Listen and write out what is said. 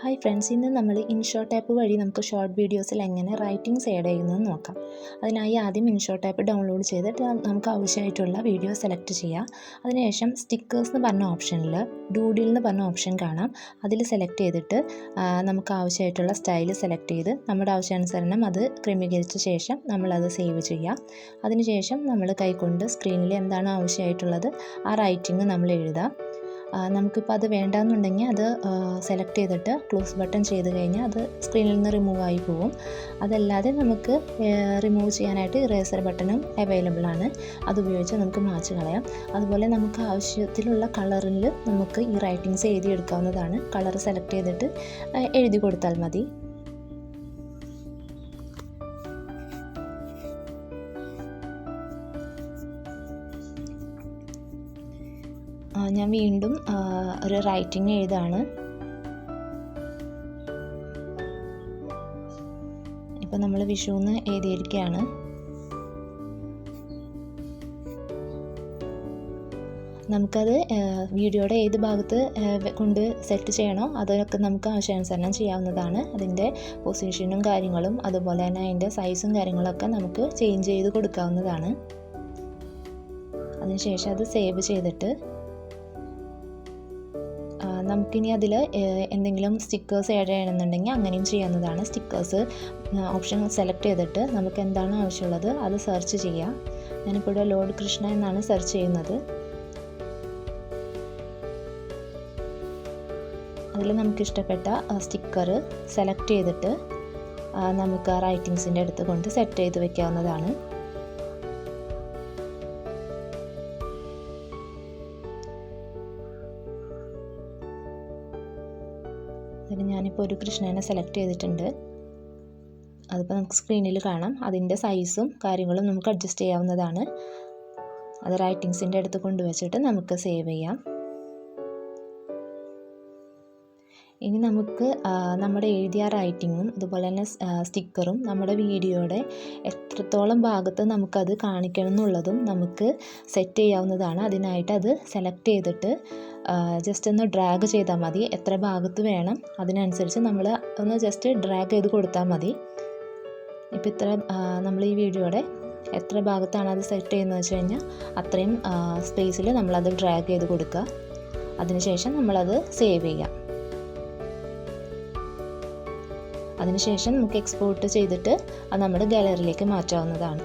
Hi friends, ഇന്ന് നമ്മൾ InShot app വഴി നമുക്ക് ഷോർട്ട് വീഡിയോസിൽ എങ്ങനെ റൈറ്റിംഗ്സ് ആഡ് ചെയ്യുന്നതെന്ന് നോക്കാം. അതിനായി ആദ്യം ഇൻഷോട്ട് ആപ്പ് ഡൗൺലോഡ് ചെയ്തിട്ട് നമുക്ക് ആവശ്യമായിട്ടുള്ള വീഡിയോ സെലക്ട് ചെയ്യാം. അതിനുശേഷം സ്റ്റിക്കേഴ്സ് എന്ന് പറഞ്ഞ ഓപ്ഷനിൽ ഡൂഡിൽ എന്ന് പറഞ്ഞ ഓപ്ഷൻ കാണാം. അതിൽ സെലക്ട് ചെയ്തിട്ട് നമുക്ക് ആവശ്യമായിട്ടുള്ള സ്റ്റൈൽ സെലക്ട് ചെയ്ത് നമ്മുടെ ആവശ്യാനുസരണം അത് ക്രമീകരിച്ച ശേഷം നമ്മളത് സേവ് ചെയ്യാം. അതിനുശേഷം നമ്മൾ കൈകൊണ്ട് സ്ക്രീനിൽ എന്താണ് ആവശ്യമായിട്ടുള്ളത് ആ റൈറ്റിംഗ് നമ്മൾ എഴുതാം. നമുക്കിപ്പോൾ അത് വേണ്ടാന്നുണ്ടെങ്കിൽ അത് സെലക്ട് ചെയ്തിട്ട് ക്ലോസ് ബട്ടൺ ചെയ്ത് കഴിഞ്ഞാൽ അത് സ്ക്രീനിൽ നിന്ന് റിമൂവ് ആയി പോകും. അതല്ലാതെ നമുക്ക് റിമൂവ് ചെയ്യാനായിട്ട് ഇറേസർ ബട്ടണും അവൈലബിൾ ആണ്. അതുപയോഗിച്ച് നമുക്ക് മായ്ച്ച് കളയാം. അതുപോലെ നമുക്ക് ആവശ്യത്തിലുള്ള കളറിൽ നമുക്ക് ഈ റൈറ്റിങ്സ് എഴുതിയെടുക്കാവുന്നതാണ്. കളർ സെലക്ട് ചെയ്തിട്ട് എഴുതി കൊടുത്താൽ മതി. ഞാൻ വീണ്ടും ഒരു റൈറ്റിംഗ് എഴുതാണ്. ഇപ്പോൾ നമ്മൾ വിഷുന്ന് എഴുതിയിരിക്കുകയാണ്. നമുക്കത് വീഡിയോയുടെ ഏത് ഭാഗത്ത് കൊണ്ട് സെറ്റ് ചെയ്യണോ അതൊക്കെ നമുക്ക് ആവശ്യാനുസരണം ചെയ്യാവുന്നതാണ്. അതിൻ്റെ പൊസിഷനും കാര്യങ്ങളും അതുപോലെ തന്നെ അതിൻ്റെ സൈസും കാര്യങ്ങളൊക്കെ നമുക്ക് ചേഞ്ച് ചെയ്ത് കൊടുക്കാവുന്നതാണ്. അതിനുശേഷം അത് സേവ് ചെയ്തിട്ട് നമുക്കിനി അതിൽ എന്തെങ്കിലും സ്റ്റിക്കേഴ്സ് ആഡ് ചെയ്യണമെന്നുണ്ടെങ്കിൽ അങ്ങനെയും ചെയ്യാവുന്നതാണ്. സ്റ്റിക്കേഴ്സ് ഓപ്ഷൻ സെലക്ട് ചെയ്തിട്ട് നമുക്ക് എന്താണ് ആവശ്യമുള്ളത് അത് സെർച്ച് ചെയ്യാം. ഞാനിപ്പോൾ ഇവിടെ ലോർഡ് കൃഷ്ണ എന്നാണ് സെർച്ച് ചെയ്യുന്നത്. അതിൽ നമുക്കിഷ്ടപ്പെട്ട സ്റ്റിക്കർ സെലക്ട് ചെയ്തിട്ട് നമുക്ക് ആ റൈറ്റിങ്സിൻ്റെ അടുത്ത് കൊണ്ട് സെറ്റ് ചെയ്ത് വയ്ക്കാവുന്നതാണ്. അതിന് ഞാനിപ്പോൾ ഒരു കൃഷ്ണനെ സെലക്ട് ചെയ്തിട്ടുണ്ട്. അതിപ്പോൾ നമുക്ക് സ്ക്രീനിൽ കാണാം. അതിൻ്റെ സൈസും കാര്യങ്ങളും നമുക്ക് അഡ്ജസ്റ്റ് ചെയ്യാവുന്നതാണ്. അത് റൈറ്റിങ്സിൻ്റെ അടുത്ത് കൊണ്ടുവച്ചിട്ട് നമുക്ക് സേവ് ചെയ്യാം. ഇനി നമുക്ക് നമ്മുടെ എഴുതിയ റൈറ്റിങ്ങും അതുപോലെ തന്നെ സ്റ്റിക്കറും നമ്മുടെ വീഡിയോയുടെ എത്രത്തോളം ഭാഗത്ത് നമുക്കത് കാണിക്കണം എന്നുള്ളതും നമുക്ക് സെറ്റ് ചെയ്യാവുന്നതാണ്. അതിനായിട്ട് അത് സെലക്ട് ചെയ്തിട്ട് ജസ്റ്റ് ഒന്ന് ഡ്രാഗ് ചെയ്താൽ മതി. എത്ര ഭാഗത്ത് വേണം അതിനനുസരിച്ച് നമ്മൾ ഒന്ന് ജസ്റ്റ് ഡ്രാഗ് ചെയ്ത് കൊടുത്താൽ മതി. ഇപ്പോൾ ഇത്ര നമ്മൾ ഈ വീഡിയോയുടെ എത്ര ഭാഗത്താണ് അത് സെറ്റ് ചെയ്യുന്നത് വെച്ച് കഴിഞ്ഞാൽ അത്രയും സ്പേസിൽ നമ്മളത് ഡ്രാഗ് ചെയ്ത് കൊടുക്കുക. അതിനുശേഷം നമ്മളത് സേവ് ചെയ്യാം. അതിനുശേഷം നമുക്ക് എക്സ്പോർട്ട് ചെയ്തിട്ട് അത് നമ്മുടെ ഗാലറിയിലേക്ക് മാറ്റാവുന്നതാണ്.